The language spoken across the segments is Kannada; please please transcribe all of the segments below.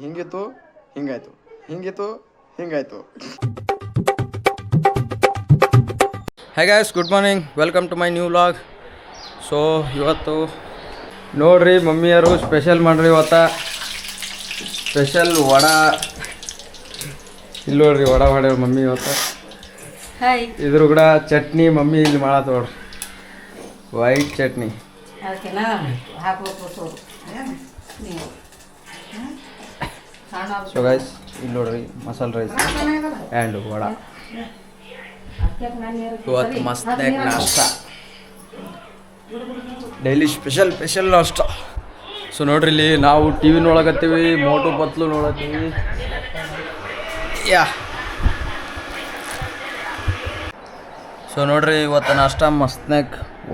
ಹಿಂಗಿತ್ತು ಹಿಂಗಾಯ್ತು, ಹಿಂಗಿತ್ತು ಹಿಂಗಾಯ್ತು. Hi guys, good morning, welcome to my new vlog. So ಇವತ್ತು ನೋಡ್ರಿ ಮಮ್ಮಿಯರು ಸ್ಪೆಷಲ್ ಮಾಡ್ರಿ. ಇವತ್ತ ಸ್ಪೆಷಲ್ ವಡಾ. ಇಲ್ಲಿ ನೋಡ್ರಿ ವಡಾ ಮಾಡ್ಯಾರ ಮಮ್ಮಿ ಇವತ್ತು. ಇದ್ರ ಕೂಡ ಚಟ್ನಿ ಮಮ್ಮಿ ಇಲ್ಲಿ ಮಾಡತ್ತ ನೋಡ್ರಿ, ವೈಟ್ ಚಟ್ನಿ. ಸೊ ಗೈಸ್ ಇಲ್ಲಿ ನೋಡ್ರಿ ಮಸಾಲೆ ರೈಸ್ ಆ್ಯಂಡ್ ವಡಾ. ಇವತ್ತು ಮಸ್ತ್ ನಾಷ್ಟ, ಡೈಲಿ ಸ್ಪೆಷಲ್ ನಾಷ್ಟ. ಸೊ ನೋಡ್ರಿ ಇಲ್ಲಿ ನಾವು ಟಿ ವಿ ನೋಡಕತ್ತೀವಿ, ಮೋಟು ಪತ್ಲು ನೋಡತ್ತೀವಿ. ಯಾ ಸೊ ನೋಡ್ರಿ ಇವತ್ತು ನಾಷ್ಟ ಮಸ್ತ್ನಾಗ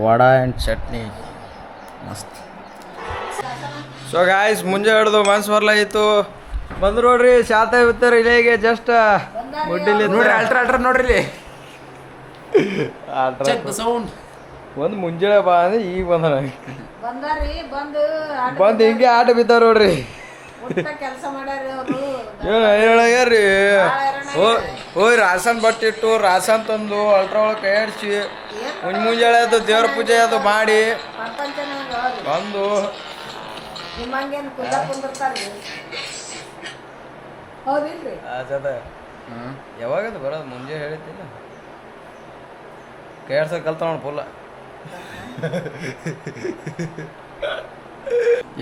ವಡಾ ಆ್ಯಂಡ್ ಚಟ್ನಿ ಮಸ್ತ್. ಸೊ ಗಾಯ್ಸ್ ಮುಂಜೆ ಹಿಡ್ದು ಮನ್ಸು ಬರ್ಲಾಗಿತ್ತು, ಬಂದು ನೋಡ್ರಿ ಶಾತ ಬಿತ್ತಾರೆ ಇಲ್ಲಿಗೆ ಜಸ್ಟ್ ಗುಡ್ಡಿಲಿ ನೋಡ್ರಿ. ಅಲ್ಟ್ರಾ ನೋಡ್ರಿ ಇಲ್ಲಿ ಒಂದು ಮುಂಜಾನೆ ಬಾ ಅಂದ್ರೆ ಈಗ ಬಂದು ಹಿಂಗೆ ಆಟ ಬಿದ್ದಾರ ನೋಡ್ರಿ. ಹೇಳ್ರಿ ಹೋಯ್ ರಾಸನ್ ಬಟ್ಟಿಟ್ಟು ರಾಸನ್ ತಂದು ಅಲ್ಟ್ರಾ ಒಳಗೆ ಕೈ ಆಡಿಸಿ ಮುಂಜಾನೆ ಅದು ದೇವ್ರ ಪೂಜೆ ಅದು ಮಾಡಿ ಬಂದು ಯಾವಾಗದು ಬರೋದು ಮುಂಜೆ ಹೇಳಿದ್ದಿಲ್ಲ, ಕೈ ಆಡ್ಸೋದು ಕಲ್ತ ನೋಡಿ ಫುಲ್ಲ.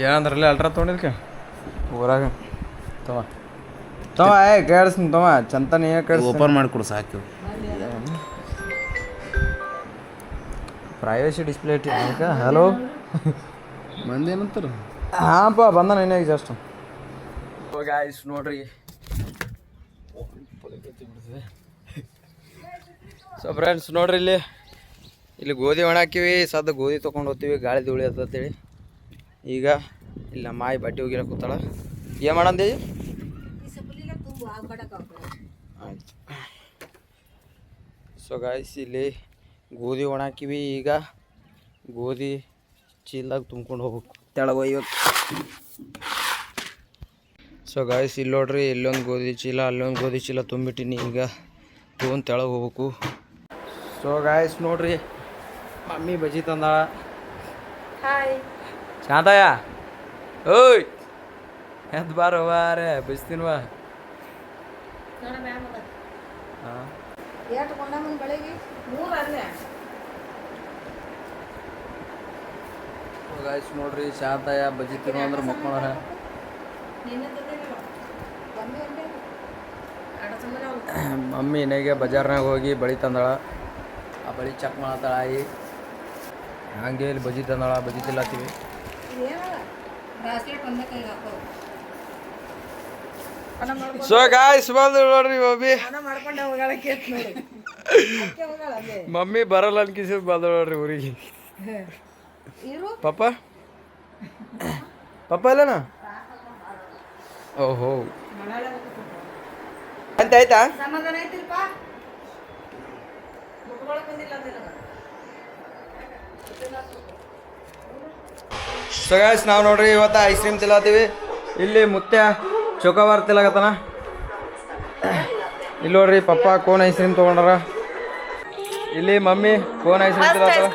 ಏನಂದ್ರಲ್ಲಿ ಅಲ್ಟ್ರಾ ತೊಗೊಂಡಿದ್ಕೆ ಊರಾಗ ತವ ಕೈ ಆಡಿಸ್ತೀನಿ ತವ ಚಂತನ ಓಪನ್ ಮಾಡಿಕೊಡು ಸಾಕು. ಪ್ರೈವೇಸಿ ಡಿಸ್ಪ್ಲೇ ಇಟ್ಟು ಹಲೋ ಮಂದೇನಂತಾರ. ಹಾಂಪ್ಪ ಬಂದ ಇನ್ನಾಗ ಜಸ್ಟ್. ಗಾಯ್ಸ್ ನೋಡ್ರಿ ಸೊ ಫ್ರೆಂಡ್ಸ್ ನೋಡ್ರಿ ಇಲ್ಲಿ ಗೋಧಿ ಒಣಾಕಿವಿ, ಸದ್ದು ಗೋಧಿ ತೊಗೊಂಡು ಹೋಗ್ತೀವಿ, ಗಾಳಿ ಧೂಳಿ ಅಂತೇಳಿ. ಈಗ ಇಲ್ಲ ಮಾಯಿ ಬಟ್ಟೆ ಹೋಗಿರ ಕೂತಾಳ, ಏನು ಮಾಡಂದಿ? ಆಯ್ತು. ಸೊ ಗಾಯ್ಸ್ ಇಲ್ಲಿ ಗೋಧಿ ಒಣಾಕಿವಿ, ಈಗ ಗೋಧಿ ಚೀಲದಾಗ ತುಂಬ್ಕೊಂಡು ಹೋಗ್ಬೇಕು ತೆಳಗೆ ಒಯ್ಬೇಕು. ಸೊ ಗಾಯ್ಸ್ ಇಲ್ಲಿ ನೋಡ್ರಿ, ಇಲ್ಲೊಂದು ಗೋಧಿ ಚೀಲ ಅಲ್ಲೊಂದು ಗೋಧಿ ಚೀಲ ತುಂಬಿಟ್ಟಿನಿ, ಈಗ ತೊಗೊಂಡು ತೆಳಗೆ ಹೋಗ್ಬೇಕು. ಸೊ ಗಾಯ್ಸ್ ನೋಡ್ರಿ ಮಮ್ಮಿ ಬಜ್ಜಿ ತಂದಾಳ. ಶಾಂತಯ್ಯ ಓಯ್ ಎಂತ ಬಾರೇ ಬಜ್ತೀನ್ವಾ. ಗಾಯ್ಸ್ ನೋಡ್ರಿ ಶಾಂತಯ್ಯ ಬಜ್ಜಿ ತಿನ್ನುವ ಅಂದ್ರೆ ಮಕ್ಕಳ ಮಮ್ಮಿ ಇನ್ನೇಗೆ ಬಜಾರ್ನಾಗ ಹೋಗಿ ಬಳಿ ತಂದಾಳ. ಆ ಬಳಿ ಚೆಕ್ ಮಾಡತ್ತಾಳ ಆಯಿ, ಹಂಗೆ ಇಲ್ಲಿ ಬಜ್ಜಿ ತಂದಾಳ, ಬಜ್ಜಿ ತಿಲ್ಲತ್ತೀವಿ. ಸೊ ಗಾಯ್ಸ್ ಬಂದು ನೋಡ್ರಿ ಮಮ್ಮಿ ಬರಲ್ಲ ಅನ್ಕಿಸಿದ್ ಬಂದು ನೋಡ್ರಿ ಊರಿಗೆ. ಪಪ್ಪ ಇಲ್ಲನ? ಓಹೋ ಅಂತ ಆಯ್ತಾ? ಸೊ ಗಾಯ್ಸ್ ನಾವು ನೋಡ್ರಿ ಇವತ್ತು ಐಸ್ ಕ್ರೀಮ್ ತಿಲ್ಲತ್ತೀವಿ. ಇಲ್ಲಿ ಮುತ್ಯ ಚೊಕೋಬಾರ್ ತಿಲ್ಲಕತ್ತಾನ. ಇಲ್ಲಿ ನೋಡ್ರಿ ಪಪ್ಪ ಕೋನ್ ಐಸ್ ಕ್ರೀಮ್ ತೊಗೊಂಡಾರ. ಇಲ್ಲಿ ಮಮ್ಮಿ ಕೋನ್ ಐಸ್ ಕ್ರೀಮ್ ತಿಲ್ಲತ್ತಾರ.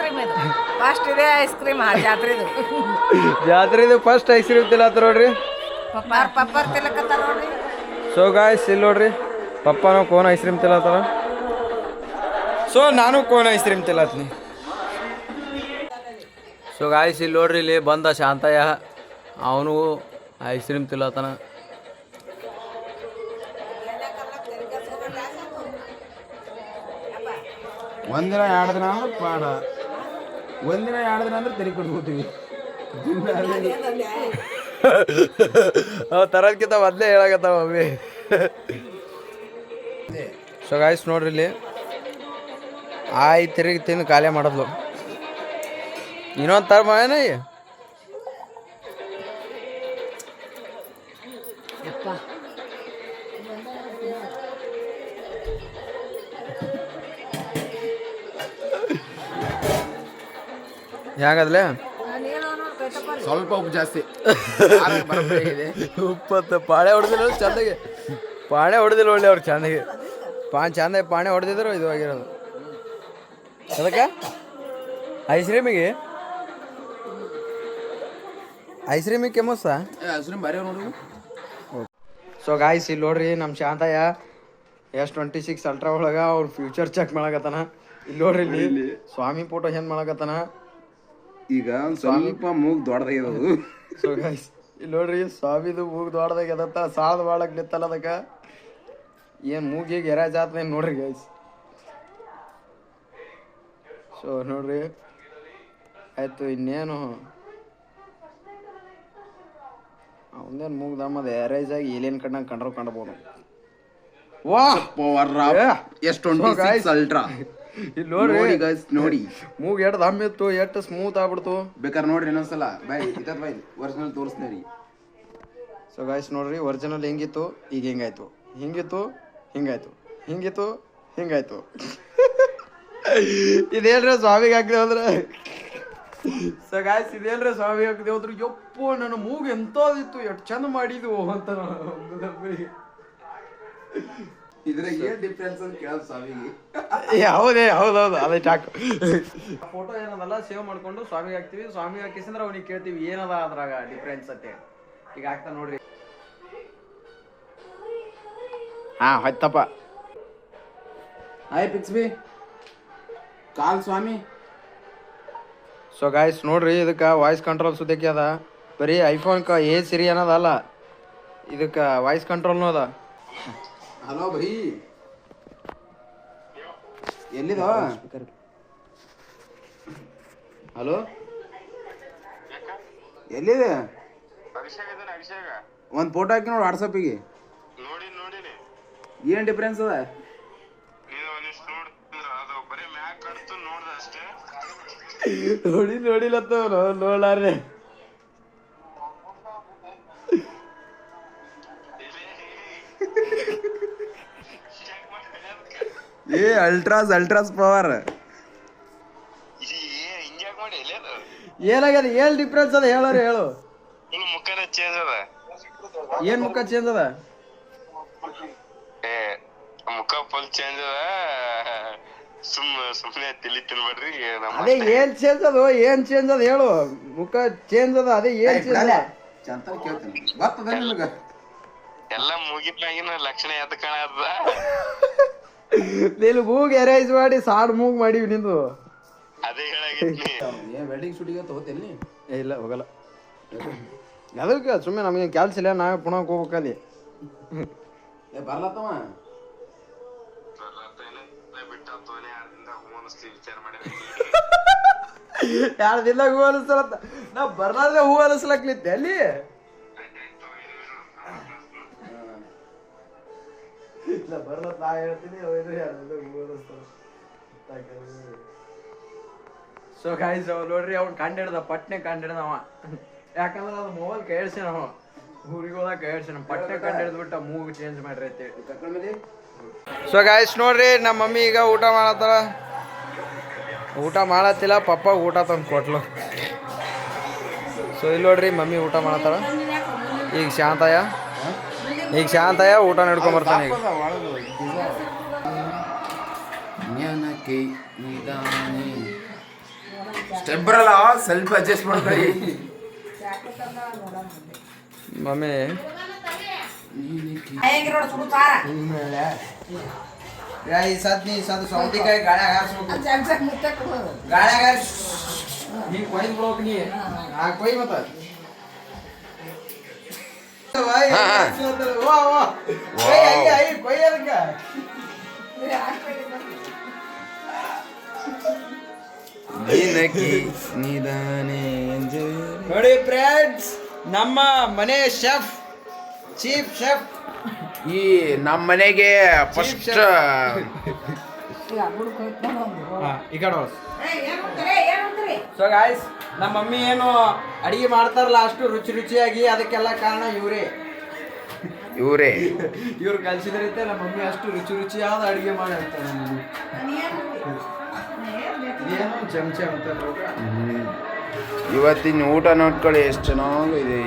ಜಾತ್ರೆದು ಫಸ್ಟ್ ಐಸ್ ಕ್ರೀಮ್ ತಿಲ್ಲತ್ತಾರ ನೋಡ್ರಿ. ಸೊ ಗಾಯ್ಸ್ ಇಲ್ಲಿ ನೋಡ್ರಿ ಪಪ್ಪನೂ ಕೋನ್ ಐಸ್ ಕ್ರೀಮ್ ತಿಲ್ಲತ್ತಾರ. ಸೊ ನಾನು ಕೋನ್ ಐಸ್ ಕ್ರೀಮ್ ತಿಲ್ಲತ್ತೀನಿ. ಸೊ ಗಾಯ್ಸ್ ಇಲ್ಲಿ ನೋಡ್ರಿ ಇಲ್ಲಿ ಬಂದ ಶಾಂತಯ್ಯ, ಅವನು ಐಸ್ ಕ್ರೀಮ್ ತಿಲ್ಲತ್ತಾನ. ಒಂದಿನ ಎರಡು ದಿನ ಅಂದ್ರೆ ಪಾಡ, ಒಂದಿನ ಎರಡು ದಿನ ಅಂದ್ರೆ ತೆರಿಗೆ ಕೊಟ್ಕೋತೀವಿ. ತರೋದ್ಕಿಂತ ಮೊದಲೇ ಹೇಳಕತ್ತಾವ ಮಮ್ಮಿ. ಸೊ ಗಾಯ್ಸ್ ನೋಡ್ರಿ ಇಲ್ಲಿ ತಿರುಗಿ ತಿಂದು ಖಾಲಿ ಮಾಡಿದ್ಲು. ಇನ್ನೊಂದು ತರ ಏನ ಹೆಂಗದ್ಲೆ ಸ್ವಲ್ಪ ಉಪ್ಪು ಜಾಸ್ತಿ ಬರೋಬ್ಬರಿ ಇದೆ. ಉಪ್ಪತ್ತು ಪಾಣೆ ಹೊಡೆದಿಲ್ಲ ಚಂದಾಗೆ, ಪಾಣೆ ಹೊಡೆದಿಲ್ಲ ಒಳ್ಳೆ ಅವ್ರು ಚಂದಾಗೆ. ಚಂದಾಗಿ ಪಾಣೆ ಹೊಡೆದಿದ್ರು ಇದು ಆಗಿರೋದು. ಅದಕ್ಕೆ ಐಸ್ಕ್ರೀಮಿಗೆ ಕೆಮ್ಮಸ್ಸ ಹಸ್ರು ಬರೀ ನೋಡ್ರಿ. ಸೊ ಗಾಯ್ಸ್ ಇಲ್ಲಿ ನೋಡ್ರಿ ನಮ್ಮ ಶಾಂತಯ್ಯ S26 ಅಲ್ಟ್ರಾ ಒಳಗೆ ಅವ್ರ ಫ್ಯೂಚರ್ ಚೆಕ್ ಮಾಡಕತ್ತಾನ. ಇಲ್ಲಿ ನೋಡ್ರಿ ಇಲ್ಲಿ ಸ್ವಾಮಿ ಫೋಟೋ ಹೆಂಗ್ ಮಾಡಕತ್ತಾನ. ಈಗ ಸ್ವಲ್ಪ ಮೂಗ್ ದೊಡ್ಡದಾಗಿರೋದು. ಸೊ ಗಾಯ್ಸ್ ಇಲ್ಲಿ ನೋಡ್ರಿ ಸ್ವಾಮಿದು ಮೂಗ್ ದೊಡ್ಡದಾಗ್ಯದತ್ತ, ಸಾಲದ ಬಾಳಕ್ ನಿತ್ತಲ್ಲ ಅದಕ್ಕೆ ಏನು ಮೂಗಿಗೆ ಎರಾಜ್ ಆತದ ನೋಡ್ರಿ ಗೈಸ್. ಸೊ ನೋಡ್ರಿ ಆಯ್ತು ಇನ್ನೇನು ಅವನೇನು ಮೂಗ್ ದಮ್ಮದ ಎರೇಜ್ ಆಗಿ ಏಲಿಯನ್ ಕಣ್ಣಂಗೆ ಕಂಡ್ಬೋದು. ವಾ S26 ಅಲ್ಟ್ರಾ ಇಲ್ಲಿ ನೋಡ್ರಿ ಗೈಸ್ ನೋಡಿ, ಮೂಗ್ ಎಷ್ಟು ದಮ್ ಇತ್ತು, ಎಷ್ಟು ಸ್ಮೂತ್ ಆಗ್ಬಿಡ್ತು. ಬೇಕಾದ್ರೆ ನೋಡ್ರಿ ಇನ್ನೊಂದ್ಸಲ ಬಾಯ್ ಬಾಯ್ ಒರಿಜಿನಲ್ ತೋರಿಸ್ತೀನಿ. ಸೊ ಗಾಯ್ಸ್ ನೋಡ್ರಿ ಒರಿಜಿನಲ್ ಹೆಂಗಿತ್ತು ಈಗ ಹೆಂಗಾಯ್ತು, ಹಿಂಗಿತ್ತು ಹಿಂಗಾಯ್ತು, ಹಿಂಗಿತ್ತು ಹಿಂಗಾಯ್ತು. ಇದೇನ್ರಿ ಸ್ವಾಮಿಗೆ ಹಾಕ್ದೆ ಅಂದ್ರೆ. ಸೊ ಗಾಯ್ಸ್ ಇದೇನ್ರಿ ಸ್ವಾಮಿಗೆ ಹಾಕ್ದೆ ಹೋದ್ರು ಯಪ್ಪೋ ನನ್ನ ಮೂಗು ಎಂತದಿತ್ತು, ಎಷ್ಟು ಚಂದ ಮಾಡಿದ್ವು ಅಂತ ಇದ್ರಾಗ ಏನ್ ಡಿಫ್ರೆನ್ಸ್ ಅಂತ ಕೇಳೋದು ಸ್ವಾಮಿಗೆ. ಹೌದೇ ಹೌದೌದು ಅದೇ ಟಾಕ್. ಫೋಟೋ ಏನದಲ್ಲ ಸೇವ್ ಮಾಡ್ಕೊಂಡು ಸ್ವಾಮಿಗೆ ಹಾಕ್ತಿವಿ. ಸ್ವಾಮಿಗೆ ಹಾಕಿಸಂದ್ರೆ ಅವ್ನಿಗೆ ಕೇಳ್ತೀವಿ ಏನದ ಅದ್ರಾಗ ಡಿಫ್ರೆನ್ಸ್ ಅಂತೆ. ಈಗ ಹಾಕ್ತಾ ನೋಡ್ರಿ. ಹಾ ಹೊಯ್ತಪ್ಪ ಹಾಯ್ ಪಿಕ್ಸ್ ಬಿ ಕಾಲ್ ಸ್ವಾಮಿ. ಸೊ ಗಾಯ್ಸ್ ನೋಡ್ರಿ ಇದಕ್ಕೆ ವಾಯ್ಸ್ ಕಂಟ್ರೋಲ್ ಸುದ್ದಕ್ಕೆ ಅದ. ಬರೀ ಐಫೋನ್ಕ ಸಿರಿ ಅನ್ನೋದಲ್ಲ, ಇದಕ್ಕೆ ವಾಯ್ಸ್ ಕಂಟ್ರೋಲ್ನೂ ಅದ. ಹಲೋ ಭೈ ಎಲ್ಲಿದ? ಹಲೋ ಎಲ್ಲಿದೆ? ಒಂದು ಫೋಟೋ ಹಾಕಿ ನೋಡಿ ವಾಟ್ಸಪ್ಪಿಗೆ. ಏನ್ ಡಿಫ್ರೆನ್ಸ್ ಅದ? ನೋಡಿಲತ್ತ ನೋಡ್ಲಾರ್ರೆ. ಅಲ್ಟ್ರಾಸ್ ಪವರ್ ಏನಾಗ್ಯದ? ಏನ್ ಡಿಫ್ರೆನ್ಸ್ ಅದ ಹೇಳೋರು ಹೇಳು. ಏನ್ ಮುಖ ಚೇಂಜ್ ಅದ? ಮುಖ ಫುಲ್ ಚೇಂಜ್ ಅದ. ಸುಮ್ನೆ ತಿಳಿ ತಿನ್ಬೇಡ್ರಿ. ಅದೇ ಏನ್ ಚೇಂಜ್ ಅದು, ಏನ್ ಚೇಂಜ್ ಅದ ಹೇಳು. ಮುಖ ಚೇಂಜ್ ಅದ, ಅದೇ ಏನ್ ಚೇಂಜ್ ಅದ? ಎಲ್ಲ ಮುಗಿದ್ಮ್ಯಾಗಿನ ಲಕ್ಷಣ ಎದ್ ಕಾಣದ. ನೀನು ಮೂಗ್ ಎರೇಜ್ ಮಾಡಿ ಸಾಡ್ ಮೂಗ್ ಮಾಡಿವಿ ನಿಂದು. ಅದೇ ಹೇಳಾಗಿದ್ನಿ. ವೆಡ್ಡಿಂಗ್ ಶೂಟಿಗೆ ತಗೋತೀನಿ. ಇಲ್ಲ ಹೋಗಲ್ಲ. ಅದಕ್ಕೆ ಸುಮ್ಮನೆ ನಮಗೆ ಕೆಲ್ಸ ಇಲ್ಲ, ನಾವೇ ಪುನಃ ಹೋಗ್ಬೇಕಲ್ಲಿ. ಬರ್ಲತ್ತವ ಎರಡು ದಿನ ಹೂ ಅನಿಸ್ಲತ್ತ. ನಾ ಬರ್ಲಾದ್ರೆ ಹೂ ಅನಿಸ್ಲಕ್ಲಿತ್ತೆ ಅಲ್ಲಿ. ಬರ್ಲತ್ತ ನಾ ಹೇಳ್ತೀನಿ ಸೊ ಗಾಯ್ಸ್ ನೋಡ್ರಿ ಅವ್ನು ಕಂಡಿಡ್ದ, ಪಟ್ನೆ ಕಂಡಿಡ್ದವ. ಯಾಕಂದ್ರೆ ಅದು ಮೊಬೈಲ್ ಕೇಳ್ಸಿನವ, ಊರಿಗೆ ಹೋದಾಗ ಕೇಳ್ಸಿನ ಪಟ್ನೆ ಕಂಡಿಡ್ದ್ಬಿಟ್ಟ ಮೂಗು ಚೇಂಜ್ ಮಾಡ್ರಿ ಅಂತೇಳಿ. ಸೊ ಗಾಯ್ಸ್ ನೋಡ್ರಿ ನಮ್ಮ ಮಮ್ಮಿ ಈಗ ಊಟ ಮಾಡತ್ತಾಳ. ಊಟ ಮಾಡತ್ತಿಲ್ಲ, ಪಪ್ಪ ಊಟ ತಂದು ಕೊಟ್ಲು. ಸೊ ಇಲ್ಲಿ ನೋಡ್ರಿ ಮಮ್ಮಿ ಊಟ ಮಾಡತ್ತಾಳ. ಈಗ ಶಾಂತಯ್ಯ ಊಟ ನಡ್ಕೊಂಬರ್ತಾನೆ ಈಗ. ಸ್ಟೆಪ್ ಬರಲ್ಲ, ಸ್ವಲ್ಪ ಅಡ್ಜಸ್ಟ್ ಮಾಡ್ಕೊಳ್ಳಿ ಮಮ್ಮಿ. ಈ ಸದ್ ಸೌತಿಕಾಯಿ ಗಾಳ್ಯಾಗ ಹಾರಿಸ್ಬೇಕು. ಗಾಳ್ಯಾಗ ನೀ ಕೊಯ್ದು ಬಿಡೋಕ್ ನೀ ಕೊಯ್ ಮತ್ತ. ನೋಡಿ ಫ್ರೆಂಡ್ಸ್, ನಮ್ಮ ಮನೆ ಶೆಫ್, ಚೀಫ್ ಶೆಫ್ ಈ ನಮ್ಮ ಮನೆಗೆ ಫಸ್ಟ್ ಸೊ ಗಾಯ್ಸ್ ನಮ್ಮ ಮಮ್ಮಿ ಏನು ಅಡಿಗೆ ಮಾಡ್ತಾರಲ್ಲ ಅಷ್ಟು ರುಚಿ ರುಚಿಯಾಗಿ, ಅದಕ್ಕೆಲ್ಲ ಕಾರಣ ಇವರೇ. ಇವ್ರು ಕಲ್ಸಿದ್ರೈತೆ ನಮ್ಮ ಮಮ್ಮಿ ಅಷ್ಟು ರುಚಿ ರುಚಿಯಾದ ಅಡಿಗೆ ಮಾಡಿರ್ತಾರೆ. ಏನು ಚಮಚ ಅಂತ ಇವತ್ತಿನ ಊಟ ನೋಡ್ಕೊಳ್ಳಿ ಎಷ್ಟು ಚೆನ್ನಾಗಿದೆ.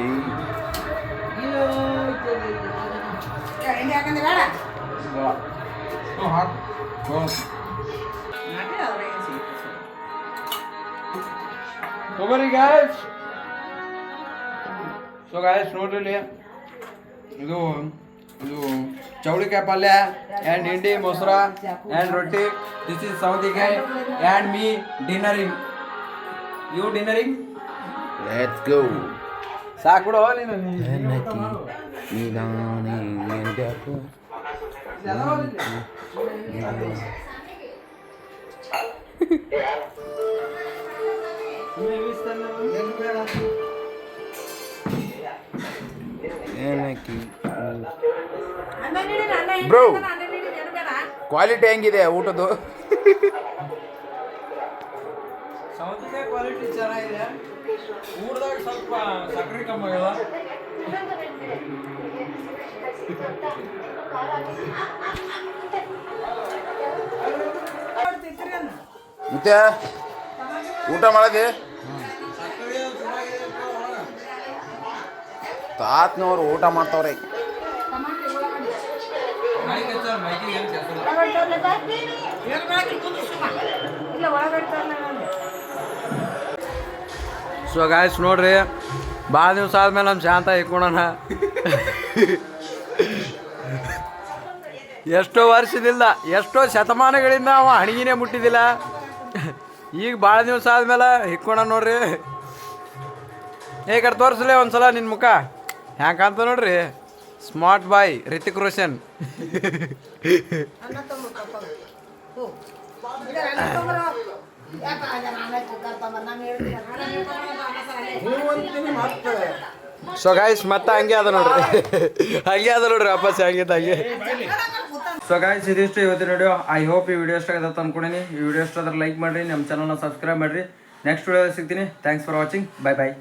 ತಗೋರಿ ಗಾಯ್ಸ್. ಸೊ ಗಾಯ್ಸ್ ನೋಡ್ರಿ ಇಲ್ಲಿ ಇದು ಇದು ಚೌಳಿಕಾಯಿ ಪಲ್ಯ ಆ್ಯಂಡ್ ಹಿಂಡಿ ಮೊಸರ ಆ್ಯಂಡ್ ರೊಟ್ಟಿ. ದಿಸ್ ಇಸ್ ಸೌದಿಕಾಯಿ and me dinnering. You dinnering. Let's go. ಸಾಕು ನೀನು. ಬ್ರೋ ಕ್ವಾಲಿಟಿ ಹೆಂಗಿದೆ ಊಟದ್ದು? ಸೌತೆಕಾಯಿ ಕ್ವಾಲಿಟಿ ಚೆನ್ನಾಗಿದೆ. ಊಟದಾಗ ಸ್ವಲ್ಪ ಸಕ್ಕರೆ ಕಮ್ಮಿ ಆಗ್ಯದ. ಮತ್ತೆ ಊಟ ಮಾಡದೆ ತಾತನವ್ರು ಊಟ ಮಾಡ್ತಾವ್ರೆ. ಸೊ ಗಾಯ್ಸ್ ನೋಡ್ರಿ, ಭಾಳ ದಿವಸ ಆದ್ಮೇಲೆ ನಮ್ಮ ಶಾಂತ ಇಕ್ಕೊಳೋಣ. ಎಷ್ಟೋ ವರ್ಷದಿಂದ ಎಷ್ಟೋ ಶತಮಾನಗಳಿಂದ ಅವ ಹಣಗಿನೇ ಮುಟ್ಟಿದ್ದಿಲ್ಲ. ಈಗ ಭಾಳ ದಿವಸ ಆದ್ಮೇಲೆ ಹಿಕ್ಕೋಣ ನೋಡ್ರಿ. ಕಡೆ ತೋರಿಸ್ಲೇ ಒಂದ್ಸಲ ನಿನ್ನ ಮುಖ ಹ್ಯಾಂಗ ಕಾಣ್ತ ನೋಡ್ರಿ. Smart boy Ritik Roshan. So guys ಮತ್ತೆ ಹಂಗೆ ಅದ ನೋಡ್ರಿ. ಹಂಗೆ ಅದ ನೋಡ್ರಿ ವಾಪಸ್ ಹಂಗಿದ್ದ ಹಂಗೆ. ಸೊ ಗಾಯ್ಸ್ ಇದಿಷ್ಟು ಇವತ್ತಿನ ವಿಡಿಯೋ. ಐ ಹೋಪ್ ಈ ವಿಡಿಯೋ ಇಷ್ಟ ಆಗತ್ತೆ ಅನ್ಕೊಂಡಿನಿ. ಈ ವಿಡಿಯೋ ಇಷ್ಟ ಆದ್ರೆ ಲೈಕ್ ಮಾಡಿರಿ, ನಮ್ಮ ಚಾನಲ್ನ ಸಬ್ಸ್ಕ್ರೈಬ್ ಮಾಡಿರಿ. ನೆಕ್ಸ್ಟ್ ವಿಡಿಯೋ ಸಿಗ್ತೀನಿ. Thanks for watching. Bye bye.